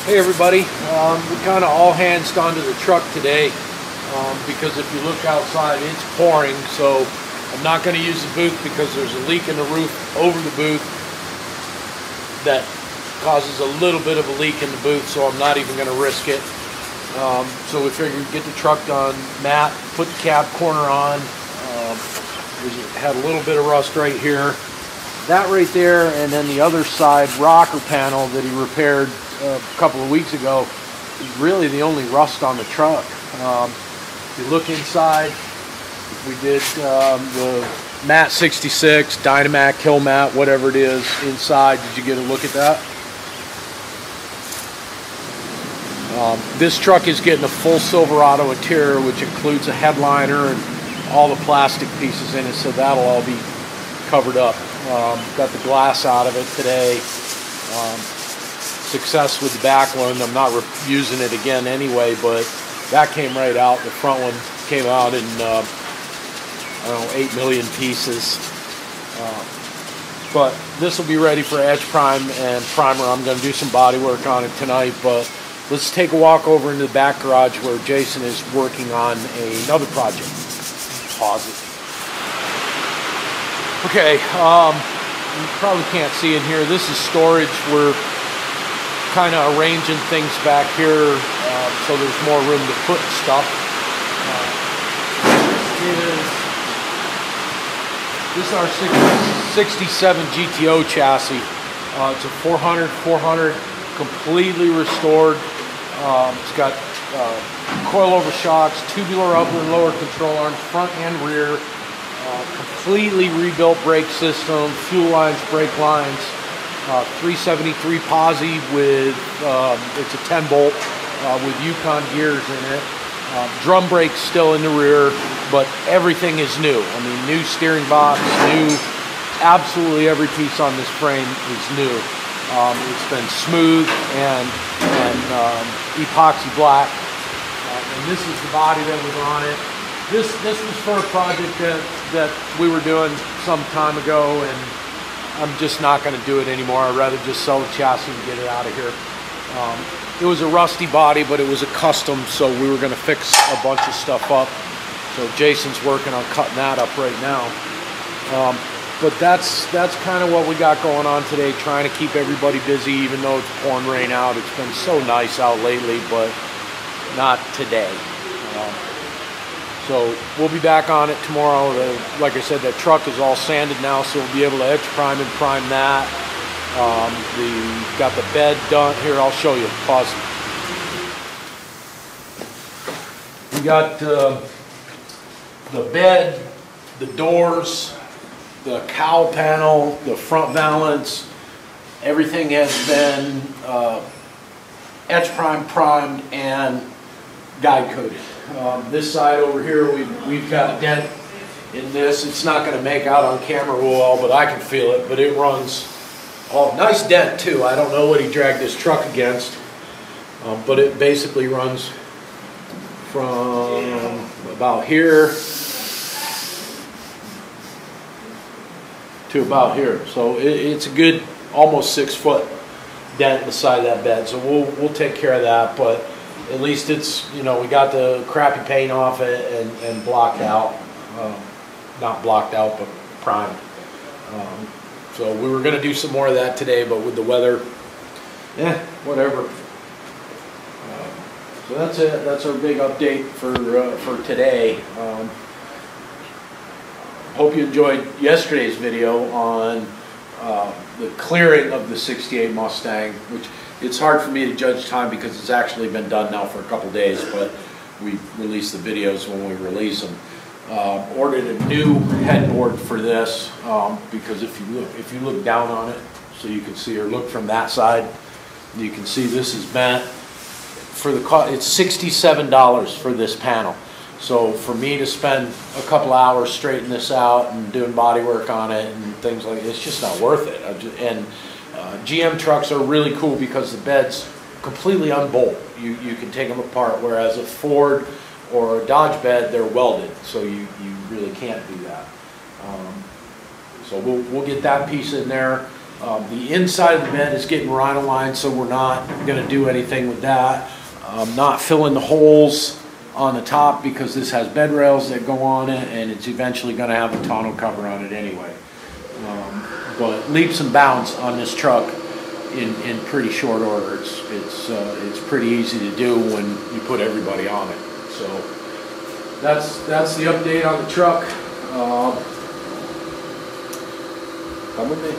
Hey everybody, we kind of all hands onto the truck today because if you look outside it's pouring, so I'm not going to use the booth because there's a leak in the roof over the booth that causes a little bit of a leak in the booth, so I'm not even going to risk it. So we figured get the truck done, mat, put the cab corner on. We had a little bit of rust right here. That right there, and then the other side rocker panel that he repaired a couple of weeks ago is really the only rust on the truck. If you look inside, we did the Mat 66, Dynamat, Kill Mat, whatever it is inside. Did you get a look at that? This truck is getting a full Silverado interior, which includes a headliner and all the plastic pieces in it, so that'll all be covered up. Got the glass out of it today. Success with the back one. I'm not using it again anyway, but that came right out. The front one came out in I don't know, 8 million pieces. But this will be ready for edge prime and primer. I'm going to do some body work on it tonight, but let's take a walk over into the back garage where Jason is working on another project. Pause it. Okay, you probably can't see in here. This is storage. We're kind of arranging things back here so there's more room to put stuff. This is our 67 GTO chassis. It's a 400 completely restored. It's got coilover shocks, tubular upper and lower control arms, front and rear. Completely rebuilt brake system, fuel lines, brake lines, 373 posi with, it's a 10 bolt with Yukon gears in it. Drum brakes still in the rear, but everything is new. I mean, new steering box, new, absolutely every piece on this frame is new. It's been smooth and epoxy black. And this is the body that was on it. This was for a project that we were doing some time ago, and I'm just not going to do it anymore. I'd rather just sell the chassis and get it out of here. It was a rusty body, but it was a custom, so we were going to fix a bunch of stuff up. So Jason's working on cutting that up right now. But that's kind of what we got going on today, trying to keep everybody busy, even though it's pouring rain out. It's been so nice out lately, but not today. So we'll be back on it tomorrow. Like I said, that truck is all sanded now, so we'll be able to edge prime and prime that. Got the bed done. Here, I'll show you. Pause. We got the bed, the doors, the cowl panel, the front valance. Everything has been edge prime, primed, and guide coated. This side over here, we've got a dent in this. It's not going to make out on camera well, but I can feel it. But it runs. Oh, nice dent too. I don't know what he dragged this truck against, but it basically runs from about here to about here. So it's a good almost 6 foot dent in the side of that bed. So we'll take care of that, but at least it's, you know, we got the crappy paint off it and blocked out. Not blocked out, but primed. So we were going to do some more of that today, but with the weather, whatever. So that's it. That's our big update for today. Hope you enjoyed yesterday's video on the clearing of the 68 Mustang, which it's hard for me to judge time because it's actually been done now for a couple days, but we release the videos when we release them. Ordered a new headboard for this because if you look down on it, so you can see, or look from that side, you can see this is bent. For the cost, it's $67 for this panel. So for me to spend a couple hours straightening this out and doing body work on it and things like that, it's just not worth it. And GM trucks are really cool because the beds completely unbolt. You can take them apart, whereas a Ford or a Dodge bed, they're welded, so you really can't do that. So we'll get that piece in there. The inside of the bed is getting rhinoline, so we're not going to do anything with that. Not filling the holes on the top because this has bed rails that go on it, and it's eventually going to have a tonneau cover on it anyway. But leaps and bounds on this truck in pretty short order. It's pretty easy to do when you put everybody on it. So that's the update on the truck. Come with me.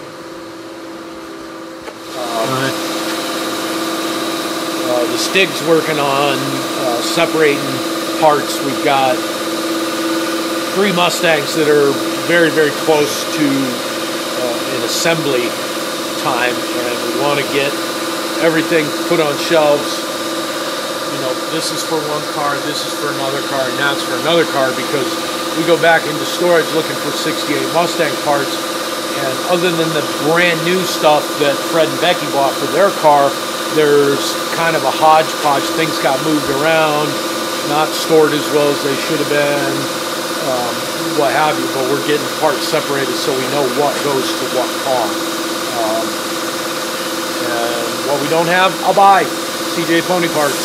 The Stig's working on separating parts. We've got 3 Mustangs that are very, very close to an assembly time, and we want to get everything put on shelves. You know, this is for one car, this is for another car, and that's for another car, because we go back into storage looking for 68 Mustang parts, and other than the brand new stuff that Fred and Becky bought for their car, there's kind of a hodgepodge. Things got moved around, not stored as well as they should have been, what have you, but we're getting parts separated so we know what goes to what car. And what we don't have, I'll buy. CJ Pony Parts,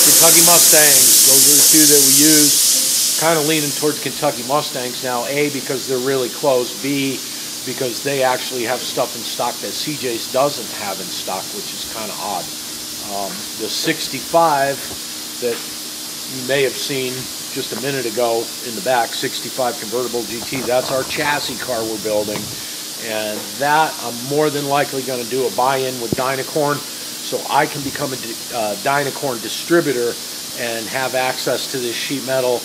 Kentucky Mustangs, those are the 2 that we use. Kind of leaning towards Kentucky Mustangs now, A, because they're really close, B, because they actually have stuff in stock that CJ's doesn't have in stock, which is kind of odd. The 65 that you may have seen just a minute ago in the back, 65 convertible GT, that's our chassis car we're building. And that I'm more than likely going to do a buy-in with Dynacorn, so I can become a Dynacorn distributor and have access to this sheet metal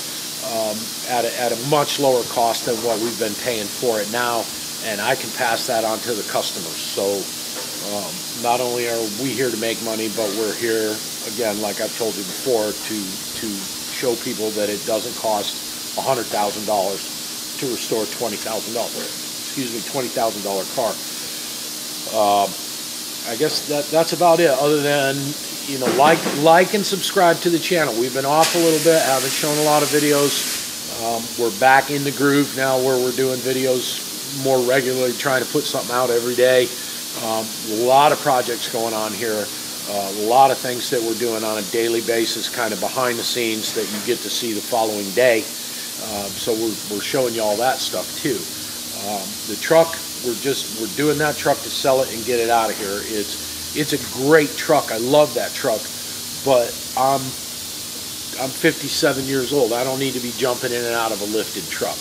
at a much lower cost than what we've been paying for it now. And I can pass that on to the customers. So not only are we here to make money, but we're here, again, like I've told you before, to show people that it doesn't cost $100,000 to restore $20,000 car. I guess that's about it, other than, you know, like and subscribe to the channel. We've been off a little bit, haven't shown a lot of videos. We're back in the groove now where we're doing videos more regularly, trying to put something out every day. A lot of projects going on here, a lot of things that we're doing on a daily basis, kind of behind the scenes that you get to see the following day. So we're showing you all that stuff too. The truck, we're doing that truck to sell it and get it out of here. It's a great truck. I love that truck, but I'm 57 years old. I don't need to be jumping in and out of a lifted truck.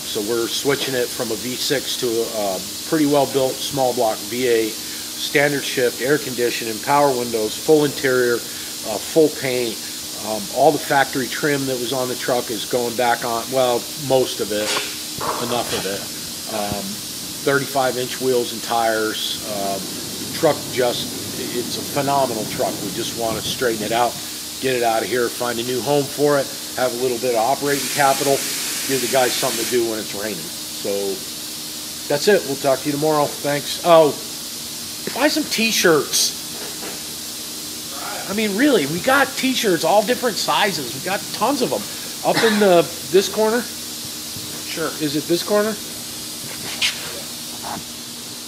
So we're switching it from a V6 to a pretty well built small block V8, standard shift, air conditioning, power windows, full interior, full paint. All the factory trim that was on the truck is going back on, well, most of it, enough of it. 35-inch wheels and tires. Truck it's a phenomenal truck. We just want to straighten it out, get it out of here, find a new home for it, have a little bit of operating capital, give the guys something to do when it's raining. So that's it. We'll talk to you tomorrow. Thanks. Oh, buy some t-shirts. I mean, really, we got t-shirts, all different sizes. We got tons of them. Up in this corner? Sure. Is it this corner?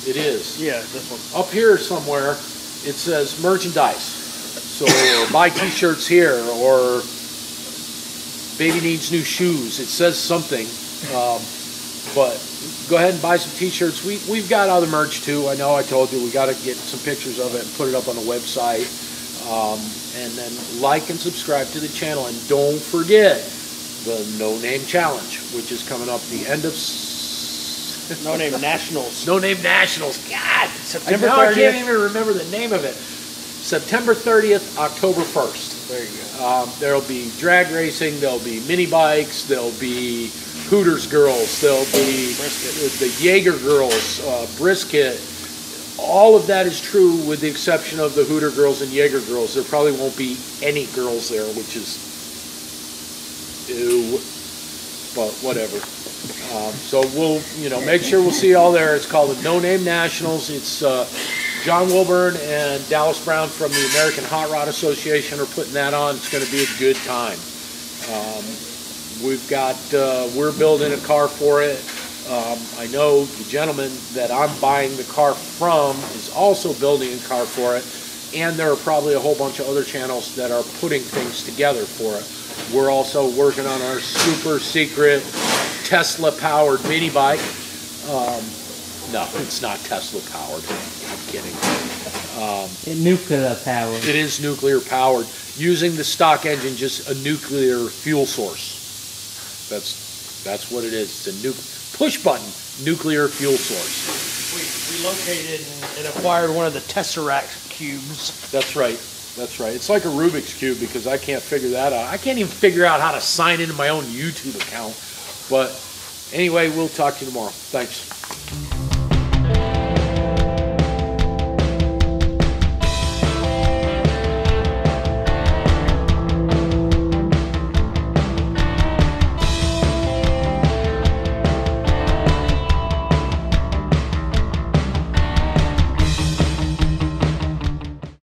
It is. Yeah, this one. Up here somewhere, it says merchandise. So buy t-shirts here, or baby needs new shoes. It says something. But go ahead and buy some t-shirts. We've got other merch too. I know I told you we got to get some pictures of it and put it up on the website. And then like and subscribe to the channel. And don't forget the No Name Challenge, which is coming up the end of No Name Nationals. No Name Nationals. God, September 30th. I can't even remember the name of it. September 30th, October 1st. There you go. There'll be drag racing. There'll be mini bikes. There'll be Hooters girls. There'll be the Jaeger girls, brisket. All of that is true with the exception of the Hooter girls and Jaeger girls. There probably won't be any girls there, which is ew, but whatever. So we'll, make sure we'll see you all there. It's called the No Name Nationals. It's John Wilburn and Dallas Brown from the American Hot Rod Association are putting that on. It's going to be a good time. We're building a car for it. I know the gentleman that I'm buying the car from is also building a car for it, and there are probably a whole bunch of other channels that are putting things together for it. We're also working on our super secret Tesla powered mini bike. No, it's not Tesla powered. I'm kidding. Nuclear powered. It is nuclear powered, using the stock engine, just a nuclear fuel source. That's what it is. It's a push button nuclear fuel source. We located and acquired one of the Tesseract cubes. That's right. That's right. It's like a Rubik's Cube because I can't figure that out. I can't even figure out how to sign into my own YouTube account. But anyway, we'll talk to you tomorrow. Thanks.